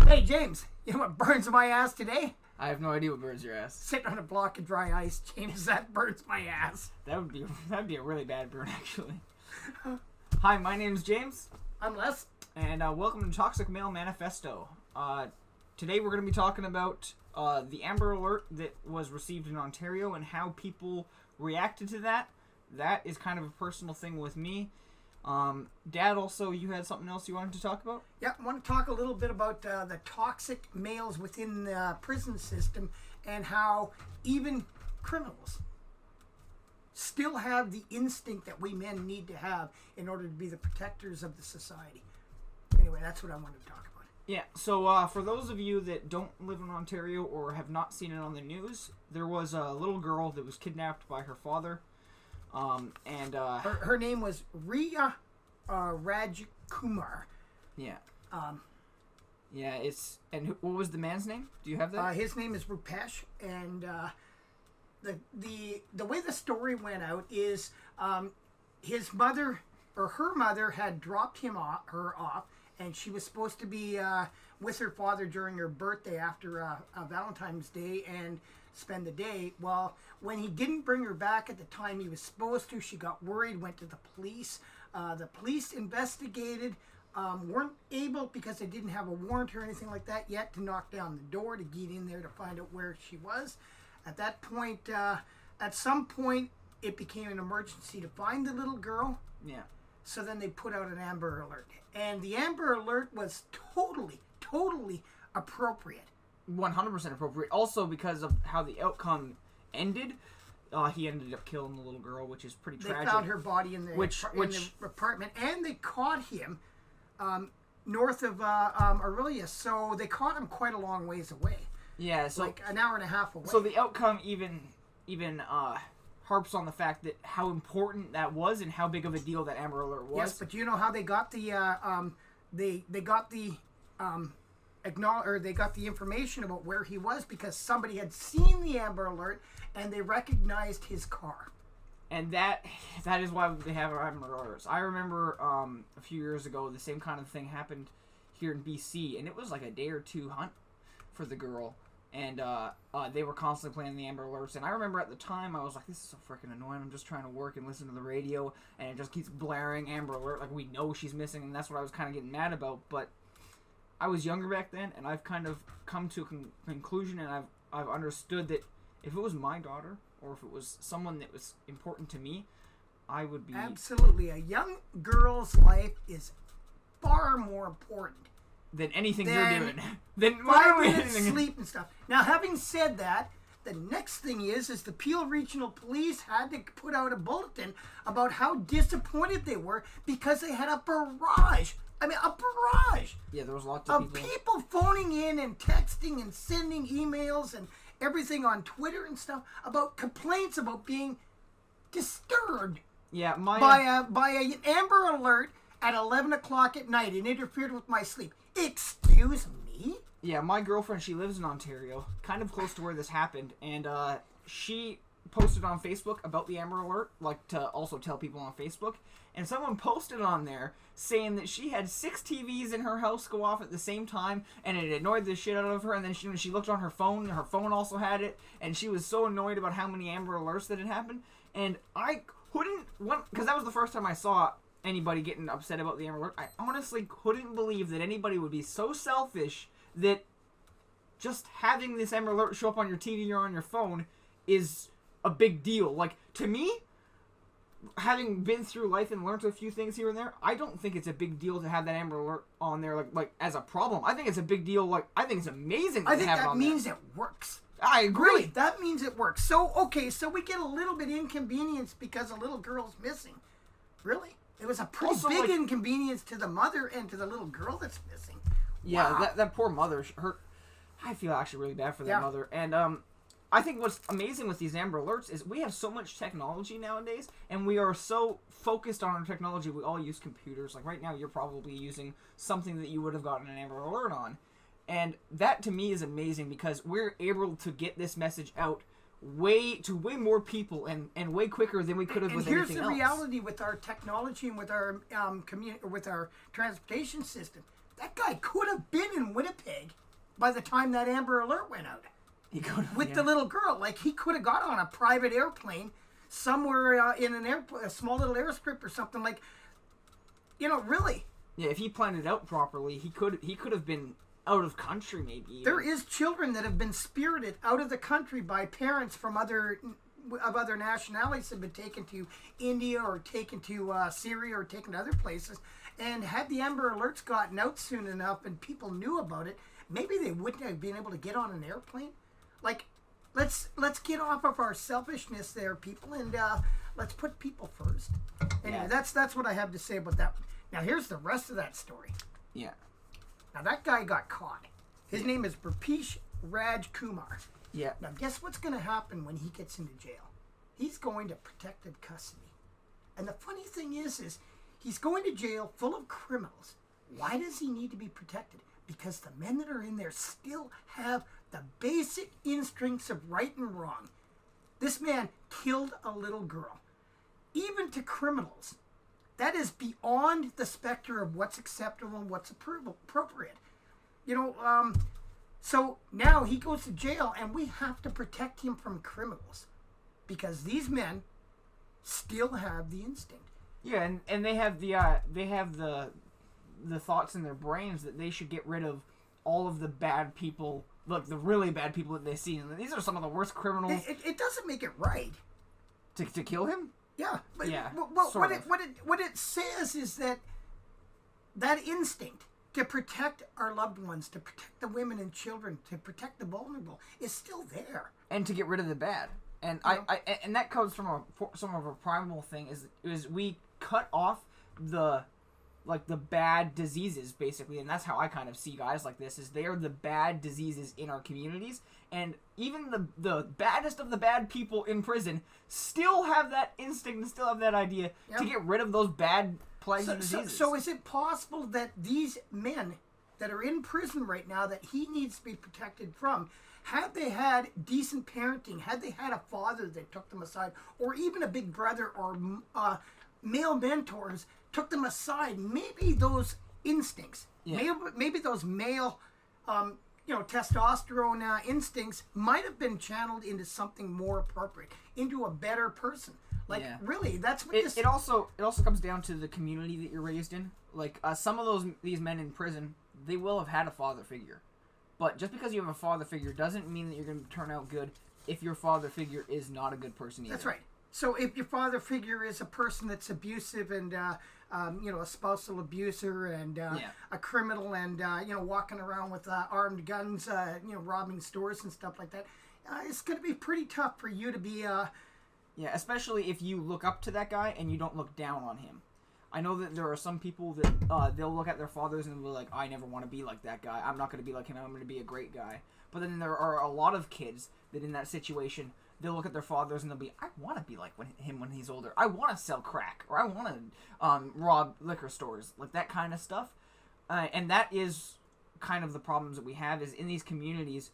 Hey, James, you know what burns my ass today? I have no idea what burns your ass. Sitting on a block of dry ice, James, that burns my ass. That'd be a really bad burn, actually. Hi, my name's James. I'm Les. And welcome to Toxic Male Manifesto. Today we're going to be talking about the Amber Alert that was received in Ontario and how people reacted to that. That is kind of a personal thing with me. Dad, also, you had something else you wanted to talk about? Yeah, I want to talk a little bit about the toxic males within the prison system and how even criminals still have the instinct that we men need to have in order to be the protectors of the society. Anyway, that's what I wanted to talk about. Yeah, so for those of you that don't live in Ontario or have not seen it on the news, there was a little girl that was kidnapped by her father. Her name was Riya Rajkumar. Yeah. What was the man's name? Do you have that? His name is Rupesh, and the way the story went out is his mother or her mother had dropped her off, and she was supposed to be with her father during her birthday after Valentine's Day and spend the day. Well, when he didn't bring her back at the time he was supposed to, she got worried, went to the police. The police investigated, weren't able, because they didn't have a warrant or anything like that yet, to knock down the door to get in there to find out where she was. At that point, at some point, it became an emergency to find the little girl. Yeah. So then they put out an Amber Alert. And the Amber Alert was totally appropriate. 100% appropriate. Also, because of how the outcome ended, he ended up killing the little girl, which is pretty tragic. They found her body in the apartment, and they caught him north of Aurelius. So they caught him quite a long ways away. Yeah, so like an hour and a half away. So the outcome even harps on the fact that how important that was and how big of a deal that Amber Alert was. Yes, but do you know how they got the they got the information about where he was? Because somebody had seen the Amber Alert and they recognized his car. And that is why they have Amber Alerts. I remember a few years ago the same kind of thing happened here in BC, and it was like a day or two hunt for the girl. And they were constantly playing the Amber Alerts. And I remember at the time, I was like, this is so freaking annoying. I'm just trying to work and listen to the radio, and it just keeps blaring Amber Alert. Like, we know she's missing, and that's what I was kind of getting mad about. But I was younger back then, and I've kind of come to a conclusion, and I've understood that if it was my daughter, or if it was someone that was important to me, I would be... Absolutely. A young girl's life is far more important than anything you're doing. Than 5 minutes sleep and stuff. Now, having said that, the next thing is the Peel Regional Police had to put out a bulletin about how disappointed they were because they had a barrage. I mean, a barrage. Yeah, there was lots of people phoning in and texting and sending emails and everything on Twitter and stuff about complaints about being disturbed. Yeah, by an Amber Alert at 11 o'clock at night. It interfered with my sleep. Excuse me? Yeah, my girlfriend, she lives in Ontario, kind of close to where this happened, and she posted on Facebook about the Amber Alert, like to also tell people on Facebook, and someone posted on there saying that she had 6 TVs in her house go off at the same time, and it annoyed the shit out of her, and then when she looked on her phone also had it, and she was so annoyed about how many Amber Alerts that had happened, and I couldn't, because that was the first time I saw anybody getting upset about the Amber Alert. I honestly couldn't believe that anybody would be so selfish that just having this Amber Alert show up on your TV or on your phone is a big deal. Like, to me, having been through life and learned a few things here and there, I don't think it's a big deal to have that Amber Alert on there like as a problem. I think it's a big deal. Like, I think it's amazing to have it on there. I think that means it works. I agree. Really, that means it works. So, okay, so we get a little bit inconvenienced because a little girl's missing. Really? It was a pretty big inconvenience to the mother and to the little girl that's missing. Yeah, wow. that poor mother. I feel actually really bad for that mother. And I think what's amazing with these Amber Alerts is we have so much technology nowadays, and we are so focused on our technology. We all use computers. Like right now, you're probably using something that you would have gotten an Amber Alert on. And that, to me, is amazing because we're able to get this message out way more people and way quicker than we could have with anything else. And here's the reality with our technology and with our with our transportation system. That guy could have been in Winnipeg by the time that Amber Alert went out. He could With the little girl. Like, he could have got on a private airplane somewhere in a small little airstrip or something. Like, really. Yeah, if he planned it out properly, he could have been out of country maybe. Even. There is children that have been spirited out of the country by parents from other nationalities, have been taken to India or taken to Syria or taken to other places. And had the Amber Alerts gotten out soon enough and people knew about it, maybe they wouldn't have been able to get on an airplane. Like, let's get off of our selfishness there, people, and let's put people first. Anyway, that's what I have to say about that. Now, here's the rest of that story. Yeah. Now, that guy got caught. His name is Prapesh Raj Kumar. Yeah. Now, guess what's going to happen when he gets into jail? He's going to protected custody. And the funny thing is he's going to jail full of criminals. Why does he need to be protected? Because the men that are in there still have the basic instincts of right and wrong. This man killed a little girl. Even to criminals, that is beyond the specter of what's acceptable and what's appropriate. So now he goes to jail, and we have to protect him from criminals because these men still have the instinct. Yeah, and they have the thoughts in their brains that they should get rid of all of the bad people, look, the really bad people that they see. And these are some of the worst criminals. It doesn't make it right to kill him. Yeah, but yeah. Well, what it says is that instinct to protect our loved ones, to protect the women and children, to protect the vulnerable is still there, and to get rid of the bad. And and that comes from some of a primal thing is we cut off the bad diseases basically, and that's how I kind of see guys like this, is they are the bad diseases in our communities, and even the baddest of the bad people in prison still have that instinct and still have that idea to get rid of those bad plagues and diseases. So is it possible that these men that are in prison right now that he needs to be protected from, had they had decent parenting, had they had a father that took them aside, or even a big brother or male mentors took them aside, maybe those instincts, maybe those male, testosterone instincts might have been channeled into something more appropriate, into a better person. Really, that's what it also comes down to the community that you're raised in. Like some of these men in prison, they will have had a father figure, but just because you have a father figure doesn't mean that you're going to turn out good if your father figure is not a good person either. That's right. So if your father figure is a person that's abusive and a spousal abuser and a criminal and walking around with armed guns, robbing stores and stuff like that, it's going to be pretty tough for you to be. Yeah, especially if you look up to that guy and you don't look down on him. I know that there are some people that they'll look at their fathers and they'll be like, I never want to be like that guy. I'm not going to be like him. I'm going to be a great guy. But then there are a lot of kids that in that situation, they'll look at their fathers and they'll be, I want to be like him when he's older. I want to sell crack, or I want to rob liquor stores, like that kind of stuff. And that is kind of the problems that we have, is in these communities,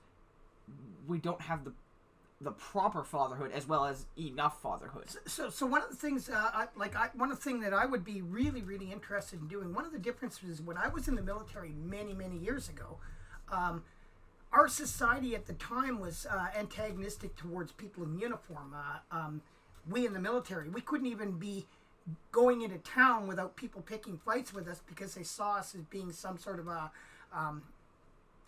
we don't have the proper fatherhood as well as enough fatherhood. So one of the things, one of the things that I would be really, really interested in doing, one of the differences when I was in the military many, many years ago, our society at the time was antagonistic towards people in uniform. We in the military, we couldn't even be going into town without people picking fights with us because they saw us as being some sort of a,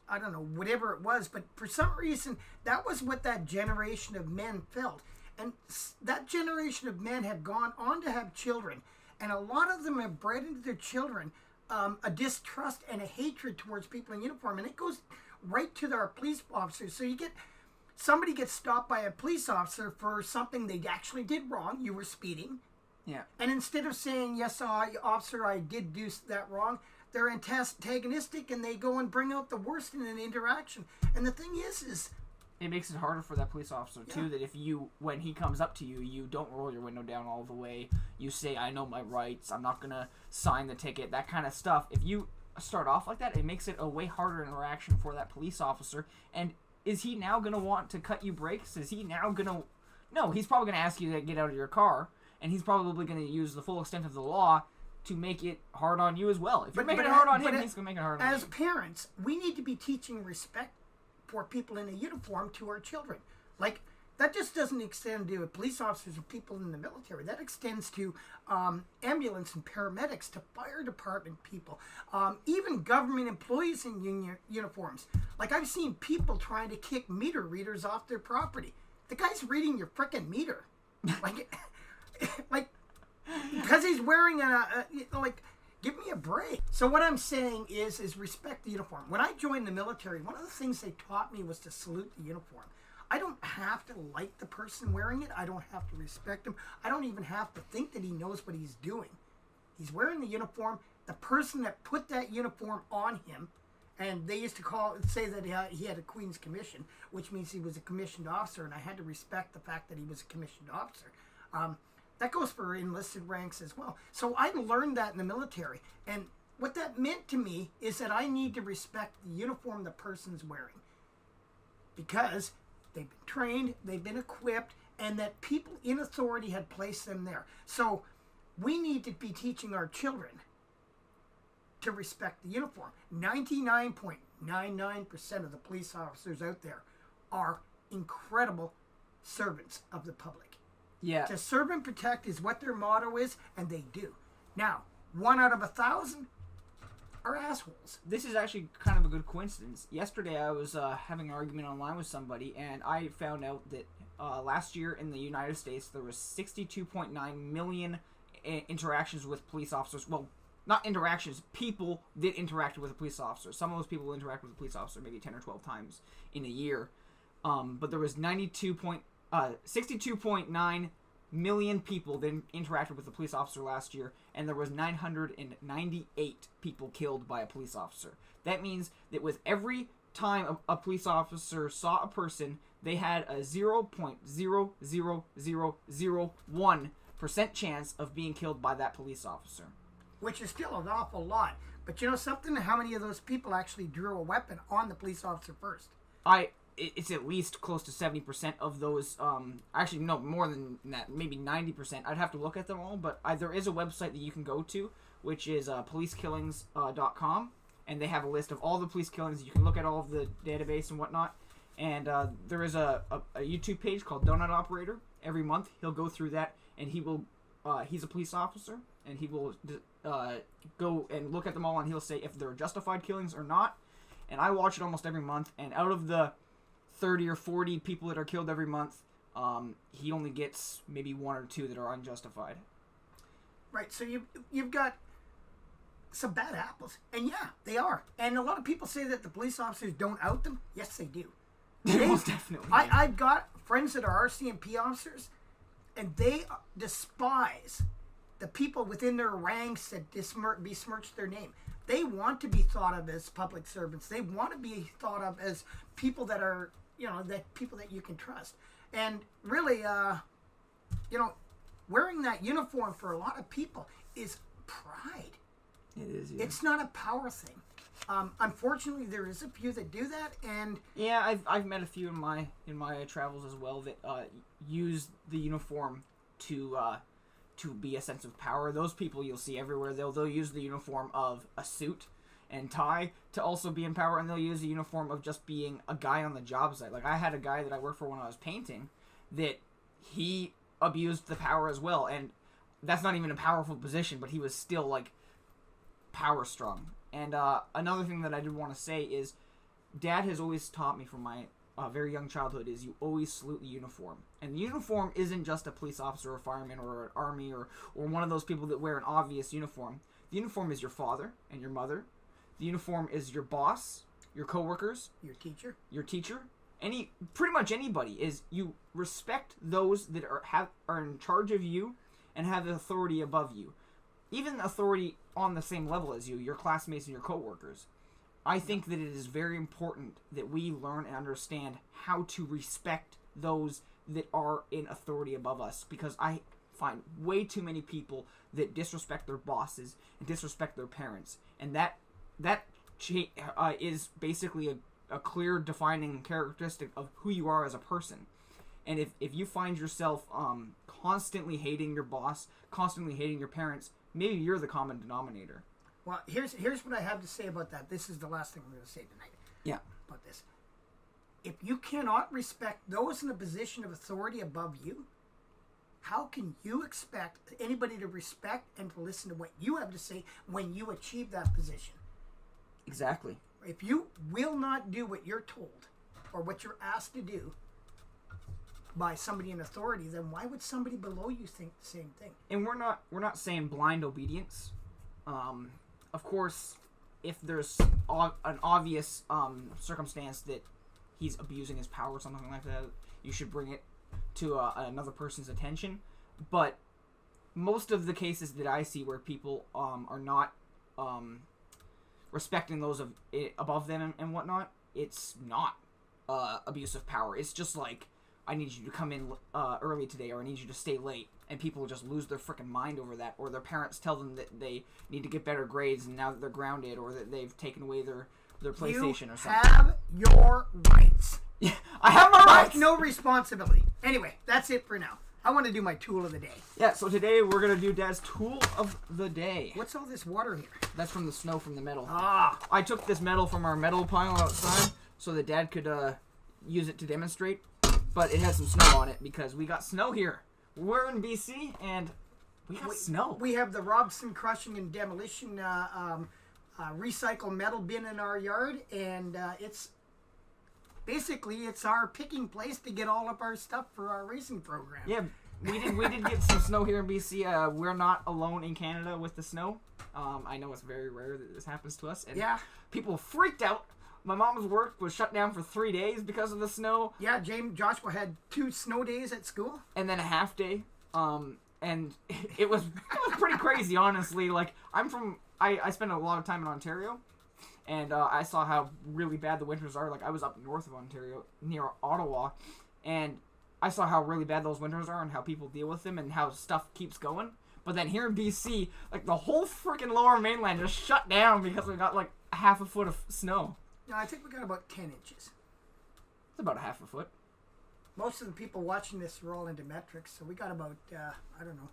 I don't know, whatever it was. But for some reason, that was what that generation of men felt. And that generation of men have gone on to have children. And a lot of them have bred into their children a distrust and a hatred towards people in uniform. And it goes right to our police officers. So somebody gets stopped by a police officer for something they actually did wrong. You were speeding. Yeah. And instead of saying, yes, officer, I did do that wrong, they're antagonistic and they go and bring out the worst in an interaction. And the thing is it makes it harder for that police officer too, that when he comes up to you, you don't roll your window down all the way. You say, I know my rights. I'm not going to sign the ticket, that kind of stuff. If you start off like that, it makes it a way harder interaction for that police officer. And is he now going to want to cut you brakes? Is he now going to... No, he's probably going to ask you to get out of your car, and he's probably going to use the full extent of the law to make it hard on you as well. If you're But- making but it hard on but him, he's going to make it hard on As you. parents, we need to be teaching respect for people in a uniform to our children. Like, that just doesn't extend to police officers or people in the military. That extends to ambulance and paramedics, to fire department people, even government employees in uniforms. Like, I've seen people trying to kick meter readers off their property. The guy's reading your frickin' meter. Like, because he's wearing like, give me a break. So what I'm saying is respect the uniform. When I joined the military, one of the things they taught me was to salute the uniform. I don't have to like the person wearing it. I don't have to respect him. I don't even have to think that he knows what he's doing. He's wearing the uniform. The person that put that uniform on him, and they used to say that he had a Queen's Commission, which means he was a commissioned officer, and I had to respect the fact that he was a commissioned officer. That goes for enlisted ranks as well. So I learned that in the military. And what that meant to me is that I need to respect the uniform the person's wearing. Because they've been trained, they've been equipped, and that people in authority had placed them there. So we need to be teaching our children to respect the uniform. 99.99% of the police officers out there are incredible servants of the public. Yeah. To serve and protect is what their motto is, and they do. Now, 1 out of 1,000 are assholes. This is actually kind of a good coincidence. Yesterday, I was having an argument online with somebody, and I found out that last year in the United States, there was 62.9 million interactions with police officers. Well, not interactions. People that interacted with a police officer. Some of those people interact with a police officer maybe 10 or 12 times in a year. But there was 62.9 million people that interacted with a police officer last year, and there was 998 people killed by a police officer. That means that with every time a police officer saw a person, they had a 0.00001% chance of being killed by that police officer. Which is still an awful lot. But you know something? How many of those people actually drew a weapon on the police officer first? It's at least close to 70% of those. Actually, no, more than that. Maybe 90%. I'd have to look at them all, but there is a website that you can go to, which is policekillings.com, and they have a list of all the police killings. You can look at all of the database and whatnot. And there is a YouTube page called Donut Operator. Every month, he'll go through that, and he will. He's a police officer, and he will go and look at them all, and he'll say if they're justified killings or not. And I watch it almost every month, and out of the 30 or 40 people that are killed every month, he only gets maybe 1 or 2 that are unjustified. Right, so you've got some bad apples. And yeah, they are. And a lot of people say that the police officers don't out them. Yes, they do. Most definitely. I've got friends that are RCMP officers, and they despise the people within their ranks that besmirch their name. They want to be thought of as public servants. They want to be thought of as people that are, people that you can trust. And really, wearing that uniform for a lot of people is pride. It is, yeah. It's not a power thing. Unfortunately, there is a few that do that, and yeah, I've met a few in my travels as well that use the uniform to be a sense of power. Those people you'll see everywhere. They'll use the uniform of a suit and tie to also be in power, and they'll use the uniform of just being a guy on the job site. Like, I had a guy that I worked for when I was painting that he abused the power as well, and that's not even a powerful position, but he was still like power strong. And another thing that I did want to say is, Dad has always taught me from my very young childhood is you always salute the uniform. And the uniform isn't just a police officer or a fireman or an army or one of those people that wear an obvious uniform. The uniform is your father and your mother. The uniform is your boss, your coworkers, your teacher, pretty much anybody. Is you respect those that are in charge of you and have the authority above you. Even authority on the same level as you, your classmates and your coworkers. I think that it is very important that we learn and understand how to respect those that are in authority above us, because I find way too many people that disrespect their bosses and disrespect their parents, and that is basically a clear defining characteristic of who you are as a person. And if you find yourself constantly hating your boss, constantly hating your parents, maybe you're the common denominator. Well, here's what I have to say about that. This is the last thing I'm going to say tonight. Yeah. About this. If you cannot respect those in a position of authority above you, how can you expect anybody to respect and to listen to what you have to say when you achieve that position? Exactly. If you will not do what you're told or what you're asked to do by somebody in authority, then why would somebody below you think the same thing? And we're not saying blind obedience. Of course, if there's an obvious circumstance that he's abusing his power or something like that, you should bring it to another person's attention. But most of the cases that I see where people are not respecting those above them and whatnot, it's not abuse of power. It's just like, I need you to come in early today, or I need you to stay late. And people just lose their freaking mind over that. Or their parents tell them that they need to get better grades, and now that they're grounded, or that they've taken away their PlayStation or something. You have your rights. Yeah, I have my rights! No responsibility. Anyway, that's it for now. I want to do my tool of the day. Yeah, so today we're going to do Dad's tool of the day. What's all this water here? That's from the snow from the metal. Ah. I took this metal from our metal pile outside so that Dad could use it to demonstrate. But it has some snow on it because we got snow here. We're in BC and we got snow. We have the Robson Crushing and Demolition recycle metal bin in our yard, and it's our picking place to get all of our stuff for our racing program. Yeah, we did get some snow here in BC. We're not alone in Canada with the snow. I know it's very rare that this happens to us, and yeah, people freaked out. My mom's work was shut down for 3 days because of the snow. Yeah, Joshua had 2 snow days at school. And then a half day. And it was pretty crazy, honestly. Like, I spent a lot of time in Ontario. And I saw how really bad the winters are. Like, I was up north of Ontario, near Ottawa. And I saw how really bad those winters are and how people deal with them and how stuff keeps going. But then here in BC, like, the whole freaking lower mainland just shut down because we got, like, half a foot of snow. No, I think we got about 10 inches. It's about a half a foot. Most of the people watching this are all into metrics, so we got about, I don't know.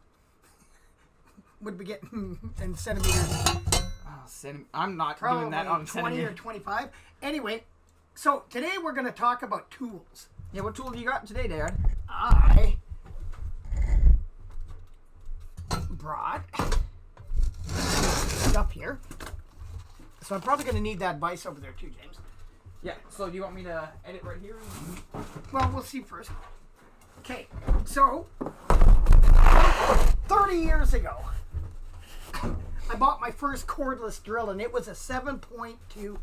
Would we get in centimeters? I'm not Probably doing that on 20 centimeters. or 25. Anyway, so today we're going to talk about tools. Yeah, what tool do you got today, Dad? I brought stuff here. So I'm probably going to need that vise over there too, James. Yeah, so do you want me to edit right here? Well, we'll see first. Okay, so 30 years ago, I bought my first cordless drill, and it was a 7.2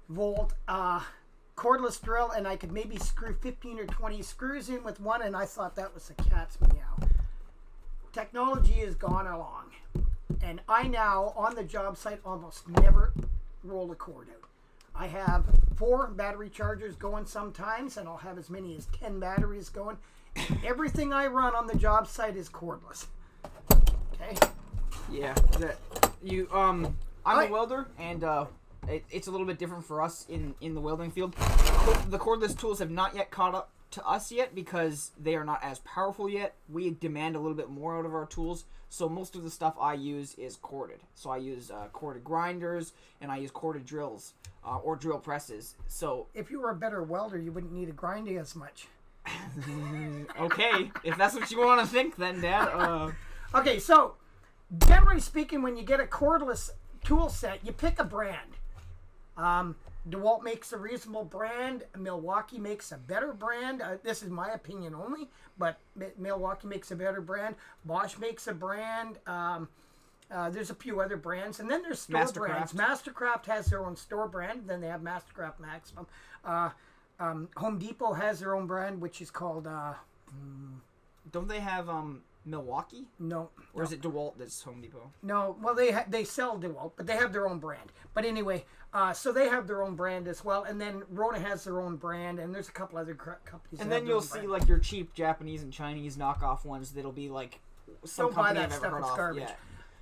volt cordless drill, and I could maybe screw 15 or 20 screws in with one, and I thought that was a cat's meow. Technology has gone along, and I now, on the job site, almost never roll a cord out. I have 4 battery chargers going sometimes, and I'll have as many as 10 batteries going. Everything I run on the job site is cordless. Okay? Yeah, I'm a welder, and it's a little bit different for us in the welding field. The cordless tools have not yet caught up to us yet because they are not as powerful yet. We demand a little bit more out of our tools, so most of the stuff I use is corded. So I use corded grinders, and I use corded drills or drill presses. So if you were a better welder, you wouldn't need a grinding as much. Okay, if that's what you want to think, then, Dad. Okay, so generally speaking, when you get a cordless tool set, you pick a brand. DeWalt makes a reasonable brand. Milwaukee makes a better brand. This is my opinion only, but Milwaukee makes a better brand. Bosch makes a brand. There's a few other brands, and then there's store brands. Mastercraft has their own store brand. Then they have Mastercraft Maximum. Home Depot has their own brand, which is called. Don't they have Milwaukee? No. Or is it DeWalt that's Home Depot? No. Well, they sell DeWalt, but they have their own brand. But anyway, so they have their own brand as well, and then Rona has their own brand, and there's a couple other companies. And then you'll see like your cheap Japanese and Chinese knockoff ones that'll be like some Don't buy company that I've stuff, ever heard it's of. garbage. Yeah.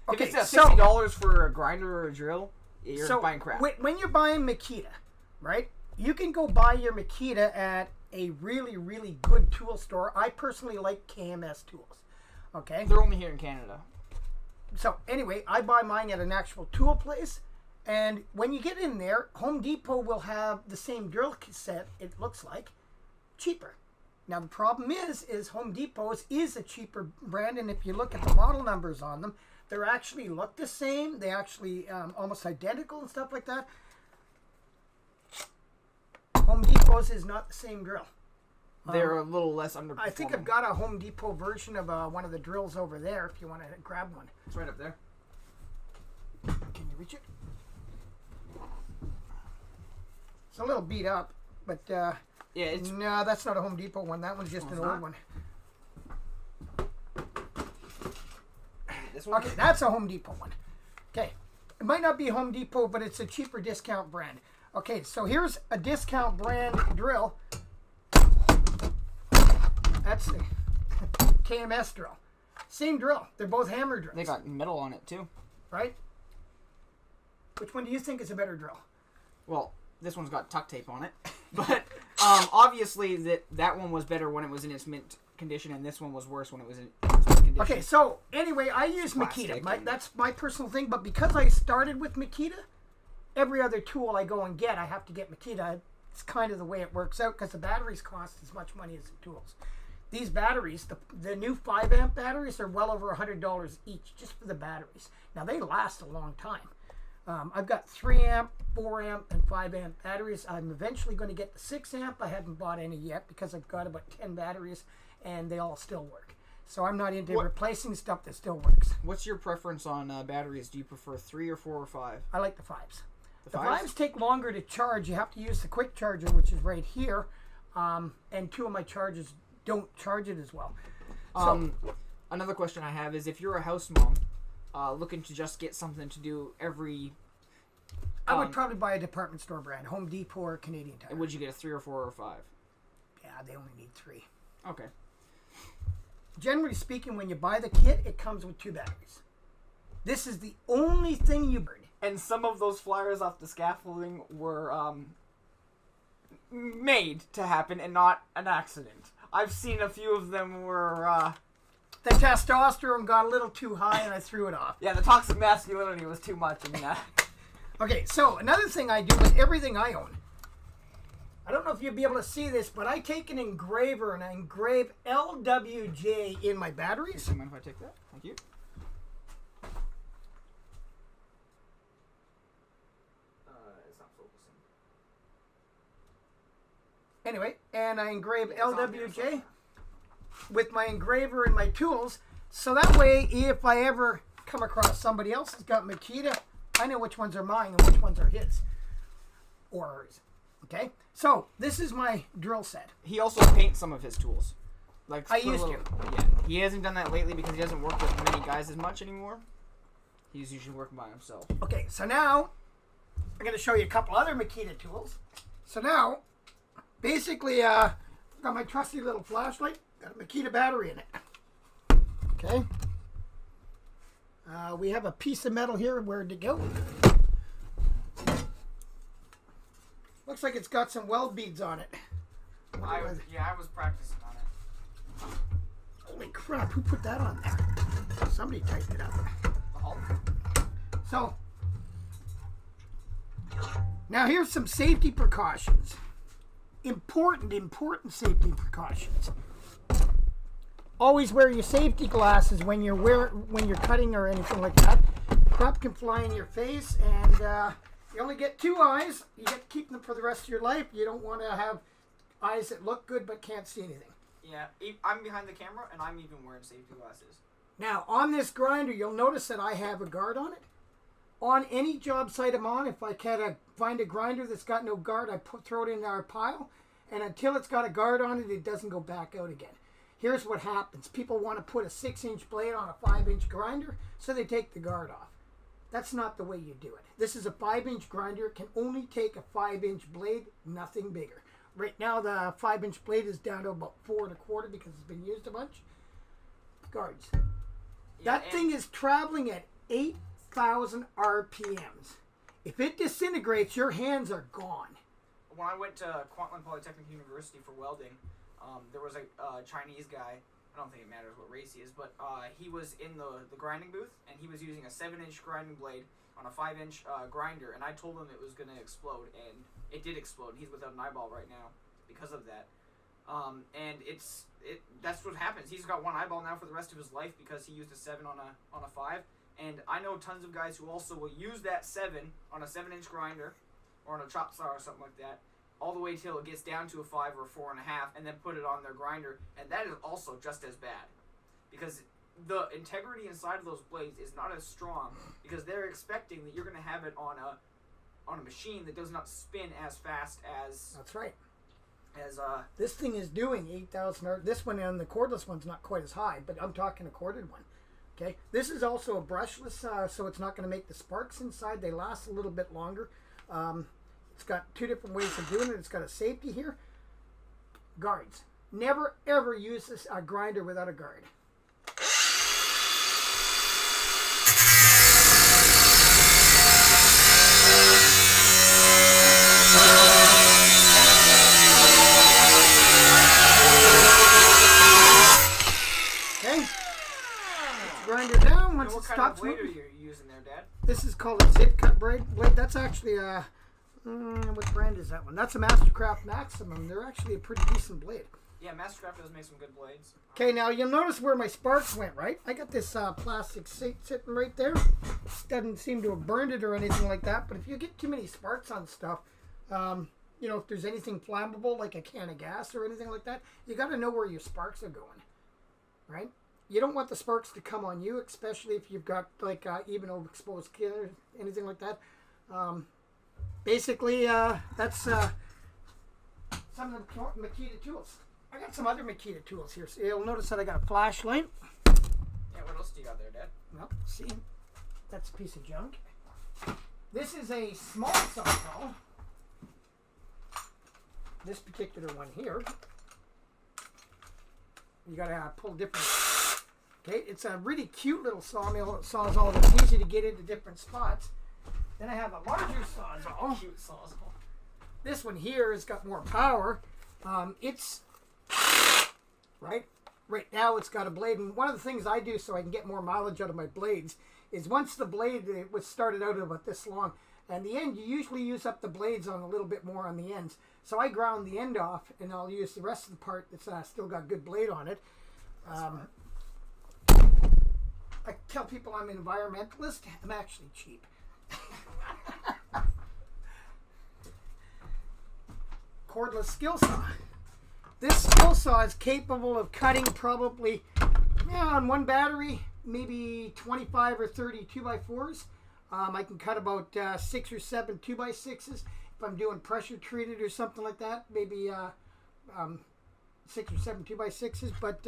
Okay, if it's $50 for a grinder or a drill, you're buying crap. When you're buying Makita, right? You can go buy your Makita at a really, really good tool store. I personally like KMS tools. Okay? They're only here in Canada. So anyway, I buy mine at an actual tool place. And when you get in there, Home Depot will have the same drill set, it looks like, cheaper. Now the problem is Home Depot's is a cheaper brand, and if you look at the model numbers on them, they actually look the same. They actually almost identical and stuff like that. Home Depot's is not the same drill. They're a little less underperforming. I think I've got a Home Depot version of one of the drills over there if you want to grab one. It's right up there. Can you reach it? It's a little beat up, but Yeah, it's no, that's not a Home Depot one. That one's just an old one. this one. Okay, that's a Home Depot one. Okay, it might not be Home Depot, but it's a cheaper discount brand. Okay, so here's a discount brand drill. That's a KMS drill. Same drill. They're both hammer drills. They got metal on it too. Right? Which one do you think is a better drill? Well, this one's got tuck tape on it, but obviously that one was better when it was in its mint condition, and this one was worse when it was in its mint condition. Okay, so anyway, I use Plastic Makita. and- That's my personal thing, but because I started with Makita, every other tool I go and get, I have to get Makita. It's kind of the way it works out because the batteries cost as much money as the tools. These batteries, the new 5 amp batteries, are well over $100 each just for the batteries. Now they last a long time. I've got 3 amp, 4 amp, and 5 amp batteries. I'm eventually going to get the 6 amp. I haven't bought any yet because I've got about 10 batteries and they all still work. So I'm not into replacing stuff that still works. What's your preference on batteries? Do you prefer 3 or 4 or 5? I like the 5s. The fives? 5s take longer to charge. You have to use the quick charger, which is right here. And 2 of my chargers don't charge it as well. Another question I have is if you're a house mom looking to just get something to do every... I would probably buy a department store brand, Home Depot or Canadian Tire. Would you get a 3 or 4 or 5? Yeah, they only need 3. Okay. Generally speaking, when you buy the kit, it comes with 2 batteries. This is the only thing you burn. And some of those flyers off the scaffolding were made to happen and not an accident. I've seen a few of them were... The testosterone got a little too high and I threw it off. Yeah, the toxic masculinity was too much in that. Okay, so another thing I do with everything I own. I don't know if you'll be able to see this, but I take an engraver and I engrave LWJ in my batteries. Do you mind if I take that? Thank you. It's not focusing. Anyway, and I engrave on there LWJ somewhere. with my engraver and my tools. So that way, if I ever come across somebody else that's got Makita, I know which ones are mine and which ones are his. Or hers. Okay? So, this is my drill set. He also paints some of his tools. Like I put a used little- to. Yeah, he hasn't done that lately because he doesn't work with many guys as much anymore. He's usually working by himself. Okay, so now I'm going to show you a couple other Makita tools. So now, basically, I've got my trusty little flashlight, got a Makita battery in it. Okay. We have a piece of metal here. Where'd it go? Looks like it's got some weld beads on it. I was practicing on it. Holy crap, who put that on there? Somebody typed it up. The Hulk? So, now here's some safety precautions. Important safety precautions. Always wear your safety glasses when you're cutting or anything like that. Crap can fly in your face, and you only get 2 eyes. You get to keep them for the rest of your life. You don't want to have eyes that look good but can't see anything. Yeah, I'm behind the camera and I'm even wearing safety glasses. Now, on this grinder, you'll notice that I have a guard on it. On any job site I'm on, if I can find a grinder that's got no guard, I throw it in our pile, and until it's got a guard on it, it doesn't go back out again. Here's what happens. People want to put a 6-inch blade on a 5-inch grinder, so they take the guard off. That's not the way you do it. This is a 5-inch grinder. It can only take a 5-inch blade, nothing bigger. Right now, the 5-inch blade is down to about 4 1/4 because it's been used a bunch. Guards. That thing is traveling at 8,000 RPMs. If it disintegrates, your hands are gone. When I went to Kwantlen Polytechnic University for welding, there was a Chinese guy I don't think it matters what race he is, but he was in the grinding booth, and he was using a 7-inch grinding blade on a 5-inch grinder, and I told him it was going to explode, and it did explode. He's without an eyeball right now because of that. And that's what happens. He's got one eyeball now for the rest of his life because he used a 7 on a 5. And I know tons of guys who also will use that 7 on a 7-inch grinder or on a chop saw or something like that, all the way till it gets down to a 5 or 4.5, and then put it on their grinder, and that is also just as bad, because the integrity inside of those blades is not as strong, because they're expecting that you're going to have it on a machine that does not spin as fast as. That's right. As this thing is doing 8,000. This one and the cordless one's not quite as high, but I'm talking a corded one. Okay, this is also a brushless, so it's not going to make the sparks inside. They last a little bit longer. It's got 2 different ways of doing it. It's got a safety here. Guards. Never ever use this grinder without a guard. Okay. Let's grind it down once it stops. What kind of blade are you using there, Dad? This is called a zip cut blade. That's actually a... what brand is that one? That's a Mastercraft Maximum. They're actually a pretty decent blade. Yeah, Mastercraft does make some good blades. Okay, now you'll notice where my sparks went, right? I got this plastic sitting right there. Doesn't seem to have burned it or anything like that, but if you get too many sparks on stuff, you know, if there's anything flammable, like a can of gas or anything like that, you got to know where your sparks are going, right? You don't want the sparks to come on you, especially if you've got, like, even exposed kid or anything like that. Basically, that's some of the Makita tools. I got some other Makita tools here. So you'll notice that I got a flashlight. Yeah, what else do you got there, Dad? Well, see, that's a piece of junk. This is a small sawzall. This particular one here. You gotta pull different. Okay, it's a really cute little sawzall that's easy to get into different spots. Then I have a larger sawzall. Cute sawzall. This one here has got more power. It's right now it's got a blade, and one of the things I do so I can get more mileage out of my blades is once the blade it was started out about this long, and the end you usually use up the blades on a little bit more on the ends. So I ground the end off, and I'll use the rest of the part that's still got good blade on it. I tell people I'm an environmentalist. I'm actually cheap. Cordless skill saw. This skill saw is capable of cutting probably on one battery, maybe 25 or 30 2x4s. I can cut about 6 or 7 2x6s. If I'm doing pressure treated or something like that, maybe 6 or 7 2x6s. But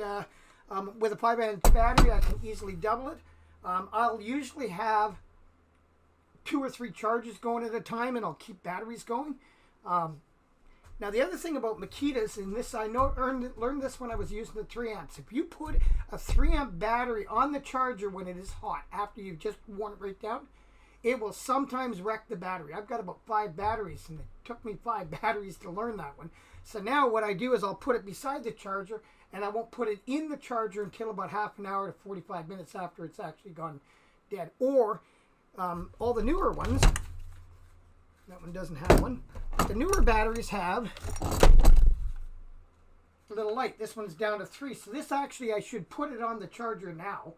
with a 5-inch battery, I can easily double it. I'll usually have 2 or 3 charges going at a time, and I'll keep batteries going. Now, the other thing about Makitas, and this I learned this when I was using the 3 amps. If you put a 3 amp battery on the charger when it is hot, after you've just worn it right down, it will sometimes wreck the battery. I've got about 5 batteries, and it took me 5 batteries to learn that one. So now what I do is I'll put it beside the charger, and I won't put it in the charger until about half an hour to 45 minutes after it's actually gone dead. Or all the newer ones, that one doesn't have one, but the newer batteries have a little light. This one's down to 3. So this actually, I should put it on the charger now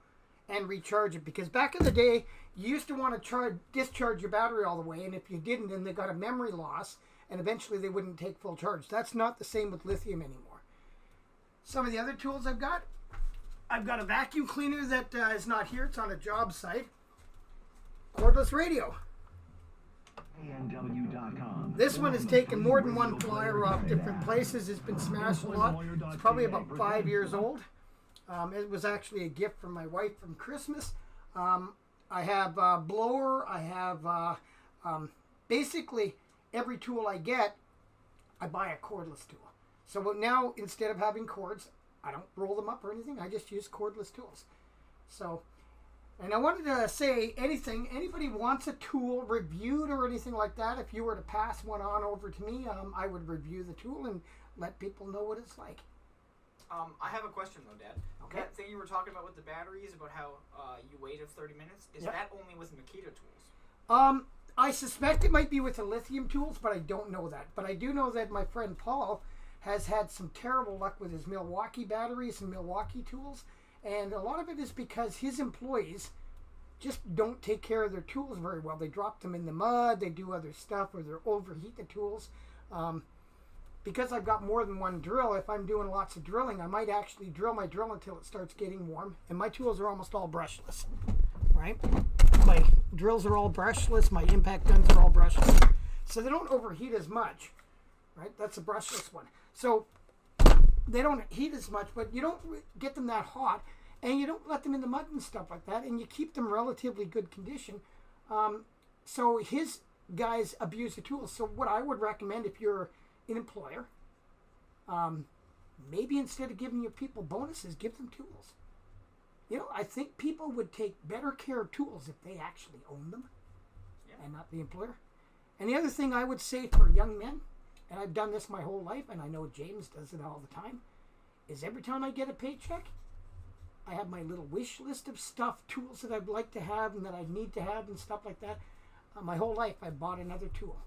and recharge it, because back in the day, you used to want to discharge your battery all the way, and if you didn't, then they got a memory loss, and eventually they wouldn't take full charge. That's not the same with lithium anymore. Some of the other tools I've got a vacuum cleaner that is not here. It's on a job site. Cordless radio. ANW.com. This one has taken more than one plier off different places. It's been smashed a lot. It's probably about 5 years old. It was actually a gift from my wife from Christmas. I have a blower. I have basically every tool I get, I buy a cordless tool. So now, instead of having cords, I don't roll them up or anything. I just use cordless tools. So, and I wanted to say anybody wants a tool reviewed or anything like that, if you were to pass one on over to me, I would review the tool and let people know what it's like. I have a question though, Dad. Okay. That thing you were talking about with the batteries, about how you waited 30 minutes, is that only with Makita tools? I suspect it might be with the lithium tools, but I don't know that. But I do know that my friend Paul has had some terrible luck with his Milwaukee batteries and Milwaukee tools. And a lot of it is because his employees just don't take care of their tools very well. They drop them in the mud, they do other stuff, or they overheat the tools. Because I've got more than one drill, if I'm doing lots of drilling, I might actually drill my drill until it starts getting warm. And my tools are almost all brushless, right? My drills are all brushless, my impact guns are all brushless. So they don't overheat as much, right? That's a brushless one. So they don't heat as much, but you don't get them that hot, and you don't let them in the mud and stuff like that, and you keep them relatively good condition. So his guys abuse the tools. So what I would recommend if you're an employer, maybe instead of giving your people bonuses, give them tools. You know, I think people would take better care of tools if they actually own them, and not the employer. And the other thing I would say for young men, and I've done this my whole life, and I know James does it all the time, is every time I get a paycheck, I have my little wish list of stuff, tools that I'd like to have and that I need to have and stuff like that. My whole life, I bought another tool.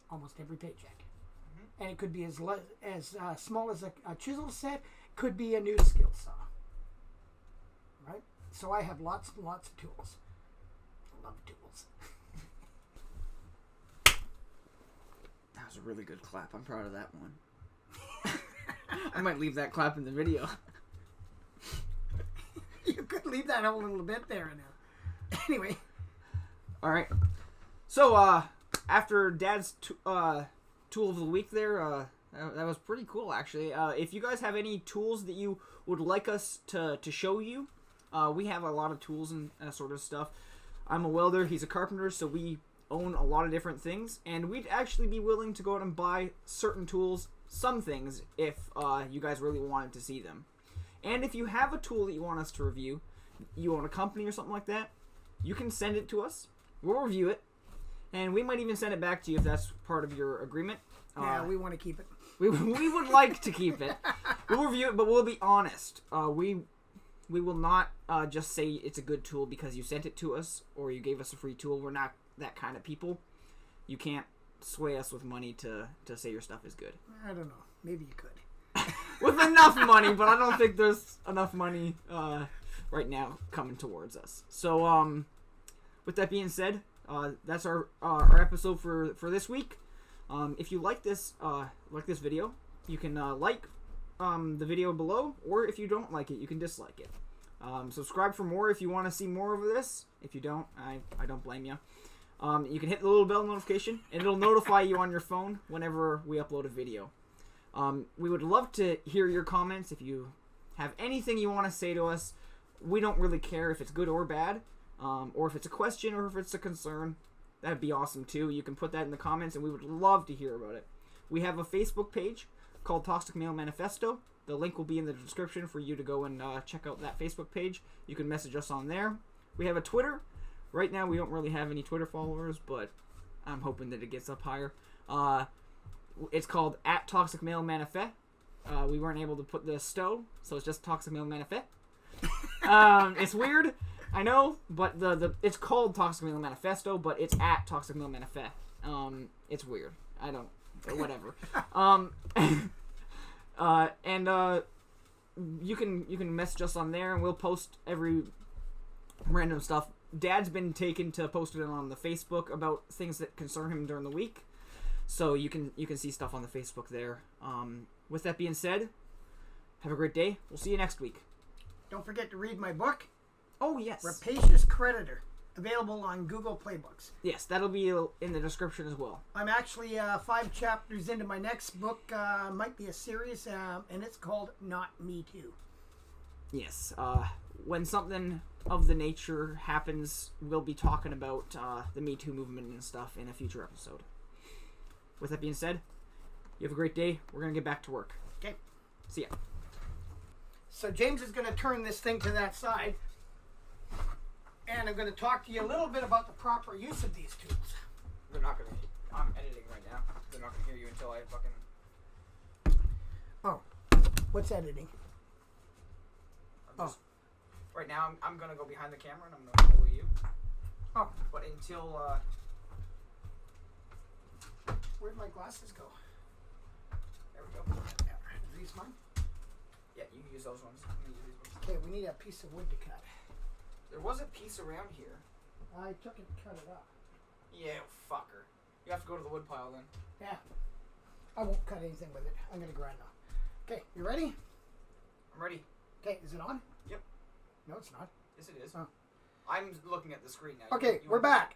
Almost every paycheck. And it could be as small as a chisel set, could be a new skill saw. Right? So I have lots and lots of tools. I love tools. That was a really good clap. I'm proud of that one. I might leave that clap in the video. You could leave that a little bit there now. Anyway. Alright. So, after Dad's tool of the week there, that was pretty cool, actually. If you guys have any tools that you would like us to show you, we have a lot of tools and sort of stuff. I'm a welder, he's a carpenter, so we own a lot of different things, and we'd actually be willing to go out and buy certain tools, some things, if you guys really wanted to see them. And if you have a tool that you want us to review, you own a company or something like that, you can send it to us, we'll review it, and we might even send it back to you if that's part of your agreement. Yeah, we want to keep it. We would like to keep it. We'll review it, but we'll be honest. We will not just say it's a good tool because you sent it to us or you gave us a free tool. We're not that kind of people. You can't sway us with money to say your stuff is good. I don't know. Maybe you could. With enough money, but I don't think there's enough money right now coming towards us. So, with that being said, that's our episode for this week. If you like this video, you can like the video below, or if you don't like it, you can dislike it. Subscribe for more if you want to see more of this. If you don't, I don't blame you. You can hit the little bell notification, and it'll notify you on your phone whenever we upload a video. We would love to hear your comments. If you have anything you want to say to us, we don't really care if it's good or bad, or if it's a question or if it's a concern. That'd be awesome too. You can put that in the comments, and we would love to hear about it. We have a Facebook page called Toxic Male Manifesto. The link will be in the description for you to go and check out that Facebook page. You can message us on there. We have a Twitter. Right now, we don't really have any Twitter followers, but I'm hoping that it gets up higher. It's called @ToxicMaleManifest. We weren't able to put the stow, so it's just Toxic Male Manifest. It's weird, I know, but it's called Toxic Male Manifesto, but it's @ToxicMaleManifest. It's weird. I don't, whatever. You can message us on there, and we'll post every random stuff. Dad's been taken to post it on the Facebook about things that concern him during the week, so you can see stuff on the Facebook there. With that being said, have a great day. We'll see you next week. Don't forget to read my book. Oh yes, Rapacious Creditor, available on Google Playbooks. Yes, that'll be in the description as well. I'm actually 5 chapters into my next book. Might be a series, and it's called Not Me Too. Yes, when something of the nature happens, we'll be talking about the Me Too movement and stuff in a future episode. With that being said, you have a great day. We're going to get back to work. Okay. See ya. So James is going to turn this thing to that side, and I'm going to talk to you a little bit about the proper use of these tools. They're not going to... I'm editing right now. They're not going to hear you until I fucking... Oh. What's editing? Right now, I'm gonna go behind the camera and I'm gonna follow you. Oh. But until Where'd my glasses go? there we go. Are these mine? Yeah, you can use those ones. I'm gonna use these ones. Okay, we need a piece of wood to cut. There was a piece around here. I took it and cut it up. Yeah, fucker. You have to go to the wood pile then. Yeah. I won't cut anything with it. I'm gonna grind now. Okay, you ready? I'm ready. Okay, is it on? Yep. No, it's not. Yes, it is. Oh. I'm looking at the screen now. Okay, we're back.